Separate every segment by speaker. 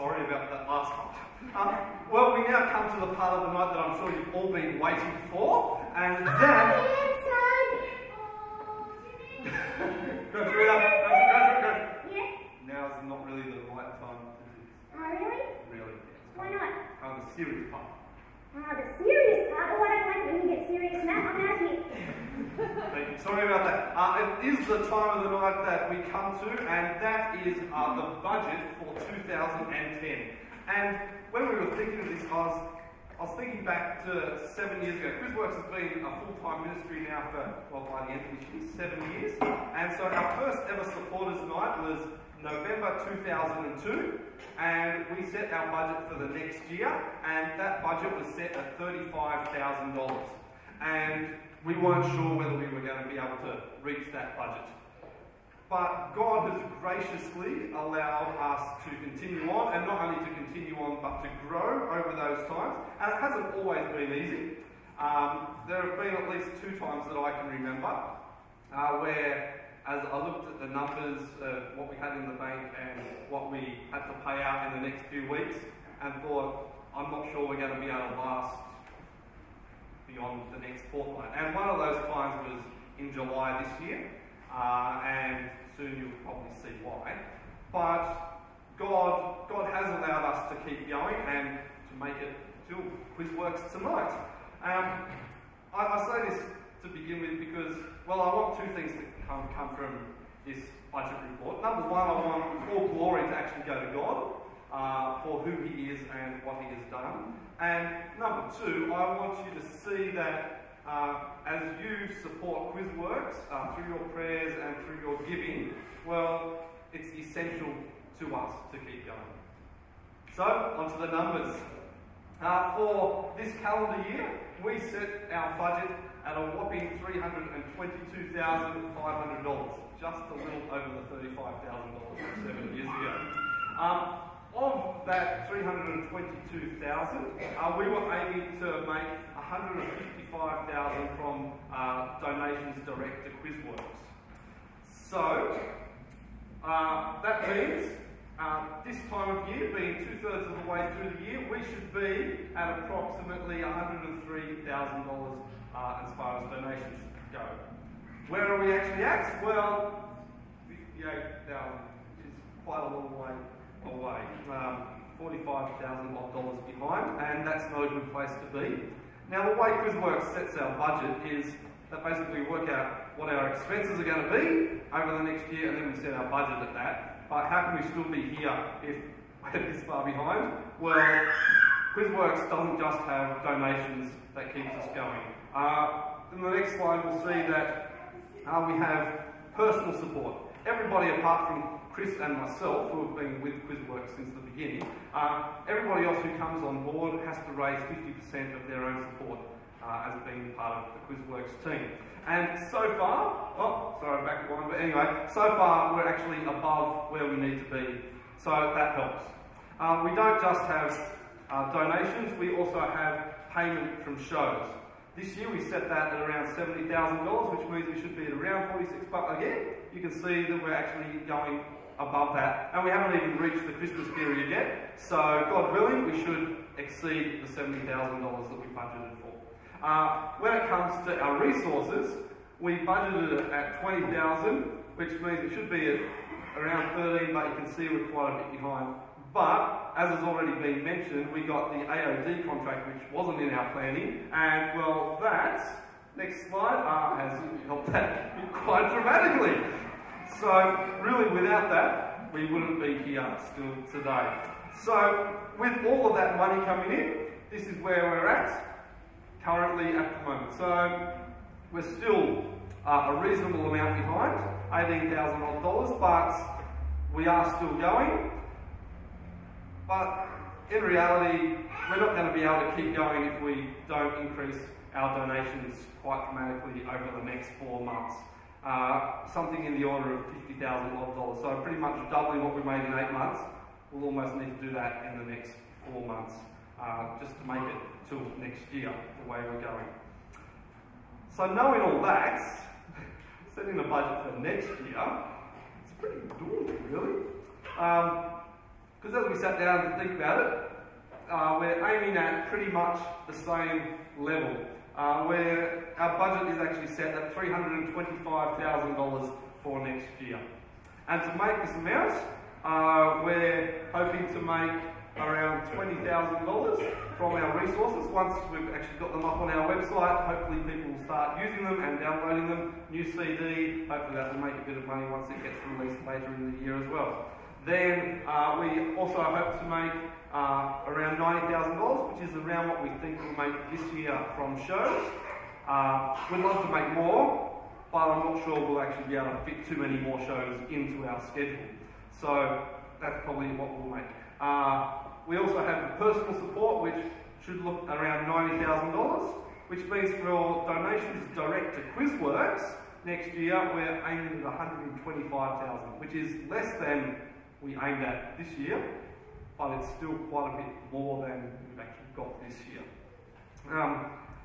Speaker 1: sorry about that last one. Well, we now come to the part of the night that I'm sure you've all been waiting for, and that... Go through that.
Speaker 2: Yeah?
Speaker 1: Now's not really the right time to do this.
Speaker 2: Oh, really?
Speaker 1: Really.
Speaker 2: Why not?
Speaker 1: The serious part.
Speaker 2: The serious part? Oh, I don't like it when you get serious, Matt. I'm out here.
Speaker 1: Thank you. Sorry about that. It is the time of the night that we come to, and that is the budget for 2010. And when we were thinking of this, I was thinking back to 7 years ago. Worx has been a full-time ministry now for, well, by the end of this year, 7 years. And so our first ever supporters night was November 2002, and we set our budget for the next year, and that budget was set at $35,000. And we weren't sure whether we were going to be able to reach that budget. But God has graciously allowed us to continue on, and not only to continue on, but to grow over those times. And it hasn't always been easy. There have been at least 2 times that I can remember where, as I looked at the numbers of what we had in the bank and what we had to pay out in the next few weeks, and thought, I'm not sure we're going to be able to last beyond the next fortnight. And one of those times was in July this year, and soon you'll probably see why. But God has allowed us to keep going and to make it till Worx tonight. I say this to begin with because, well, I want 2 things to come from this budget report. Number 1, I want all glory to actually go to God for who He is and what He has done. And number 2, I want you to see that as you support Worx through your prayers and through your giving, well, it's essential to us to keep going. So, on to the numbers. For this calendar year, we set our budget at a whopping $322,500, just a little over the $35,000 from 7 years ago. Of that $322,000, we were aiming to make $155,000 from donations direct to Worx. So that means this time of year, being 2/3 of the way through the year, we should be at approximately $103,000 as far as donations go. Where are we actually at? Well, $58,000 is quite a long way away, $45,000 behind, and that's not a good place to be. Now, the way Worx sets our budget is that basically we work out what our expenses are going to be over the next year, and then we set our budget at that. But how can we still be here if we're this far behind? Well, Worx doesn't just have donations that keeps us going. In the next slide, we'll see that we have personal support. Everybody apart from Chris and myself, who have been with Worx since the beginning, everybody else who comes on board has to raise 50% of their own support as being part of the Worx team. And so far, back one, but anyway, so far we're actually above where we need to be, so that helps. We don't just have donations, we also have payment from shows. This year we set that at around $70,000, which means we should be at around 46, but again, you can see that we're actually going above that, and we haven't even reached the Christmas period yet, so God willing, we should exceed the $70,000 that we budgeted for. When it comes to our resources, we budgeted it at $20,000, which means it should be at around 13, but you can see we're quite a bit behind. But, as has already been mentioned, we got the AOD contract, which wasn't in our planning, and well, that, next slide, has helped that quite dramatically. So, really, without that, we wouldn't be here still today. So, with all of that money coming in, this is where we're at currently at the moment. So, we're still a reasonable amount behind, $18,000, but we are still going. But in reality, we're not going to be able to keep going if we don't increase our donations quite dramatically over the next 4 months. Something in the order of $50,000. So pretty much doubling what we made in 8 months. We'll almost need to do that in the next 4 months, just to make it till next year, the way we're going. So knowing all that, setting the budget for next year, it's pretty daunting, really. Because as we sat down to think about it, we're aiming at pretty much the same level, where our budget is actually set at $325,000 for next year. And to make this amount, we're hoping to make around $20,000 from our resources. Once we've actually got them up on our website, hopefully people will start using them and downloading them. New CD, hopefully that will make a bit of money once it gets released later in the year as well. Then we also hope to make around $90,000, which is around what we think we'll make this year from shows. We'd love to make more, but I'm not sure we'll actually be able to fit too many more shows into our schedule. So that's probably what we'll make. We also have personal support, which should look around $90,000, which means for donations direct to Worx next year, we're aiming at $125,000, which is less than we aimed at this year, but it's still quite a bit more than we've actually got this year.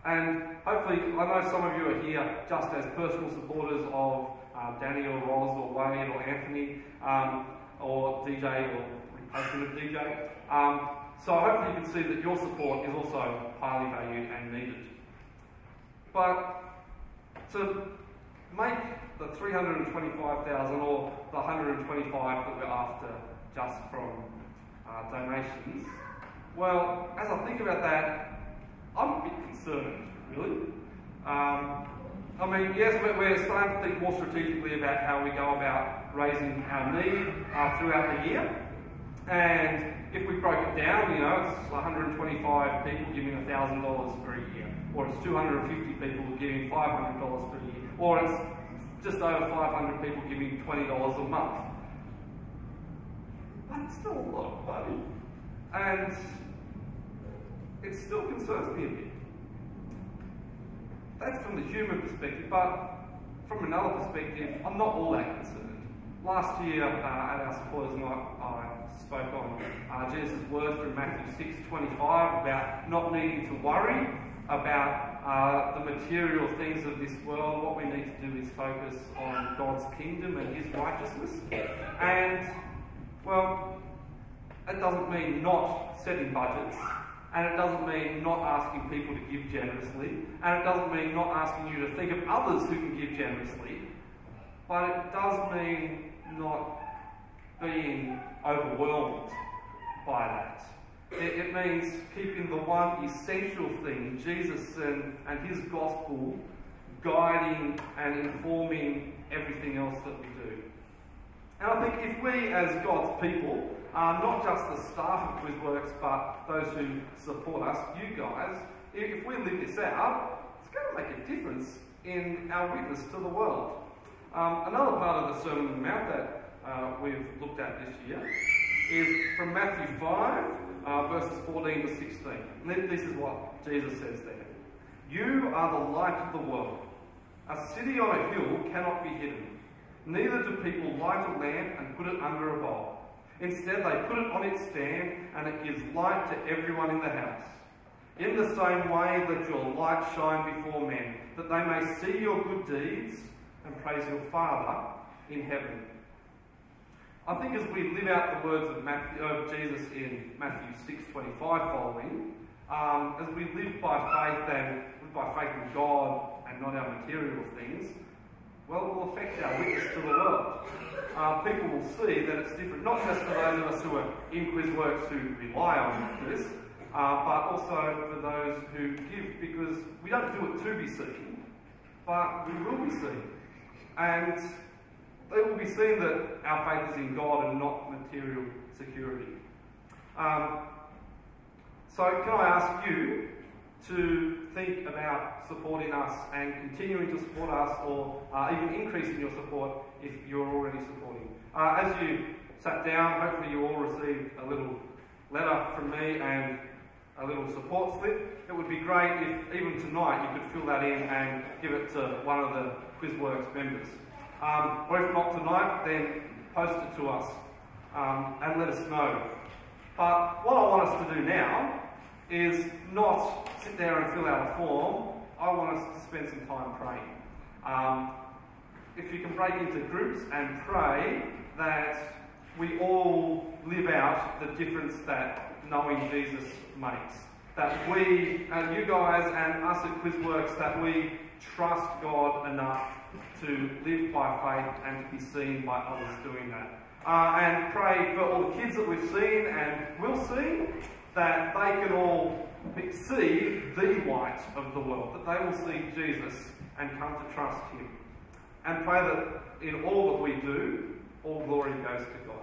Speaker 1: And hopefully, I know some of you are here just as personal supporters of Danny or Roz or Wade or Anthony or DJ or replacement of DJ. So hopefully you can see that your support is also highly valued and needed. But to make the $325,000 or the $125,000 that we're after just from donations, well, as I think about that, I'm a bit concerned, really. I mean, yes, we're starting to think more strategically about how we go about raising our need throughout the year. And if we broke it down, you know, it's 125 people giving $1,000 for a year, or it's 250 people giving $500 for a year, or it's just over 500 people giving $20 a month. But it's still a lot of money. And it still concerns me a bit. That's from the human perspective, but from another perspective, I'm not all that concerned. Last year at our supporters night, I spoke on Jesus' words from Matthew 6:25 about not needing to worry about the material things of this world. What we need to do is focus on God's kingdom and His righteousness. And, well, it doesn't mean not setting budgets. And it doesn't mean not asking people to give generously. And it doesn't mean not asking you to think of others who can give generously. But it does mean not being overwhelmed by that. It means keeping the one essential thing, Jesus and His gospel, guiding and informing everything else that we do. And I think if we as God's people, not just the staff of Worx, but those who support us, you guys, if we live this out, it's going to make a difference in our witness to the world. Another part of the Sermon on the Mount that we've looked at this year is from Matthew 5, verses 14 to 16. And this is what Jesus says there. You are the light of the world. A city on a hill cannot be hidden. Neither do people light a lamp and put it under a bowl. Instead, they put it on its stand, and it gives light to everyone in the house. In the same way, let your light shine before men, that they may see your good deeds and praise your Father in heaven. I think as we live out the words of Jesus in Matthew 6:25 following, as we live by faith in God and not our material things, well, it will affect our witness to the world. People will see that it's different, not just for those of us who are in Worx who rely on this, but also for those who give, because we don't do it to be seen, but we will be seen. And they will be seen that our faith is in God and not material security. So can I ask you to think about supporting us and continuing to support us, or even increasing your support if you're already supporting. As you sat down, hopefully you all received a little letter from me and a little support slip. It would be great if even tonight you could fill that in and give it to one of the Worx members. Or if not tonight, then post it to us and let us know. But what I want us to do now is not sit there and fill out a form. I want us to spend some time praying. If you can break into groups and pray that we all live out the difference that knowing Jesus makes. That we, you guys and us at QuizWorks, that we trust God enough to live by faith and to be seen by others doing that. And pray for all the kids that we've seen and will see, that they can all see the light of the world, that they will see Jesus and come to trust him. And pray that in all that we do, all glory goes to God.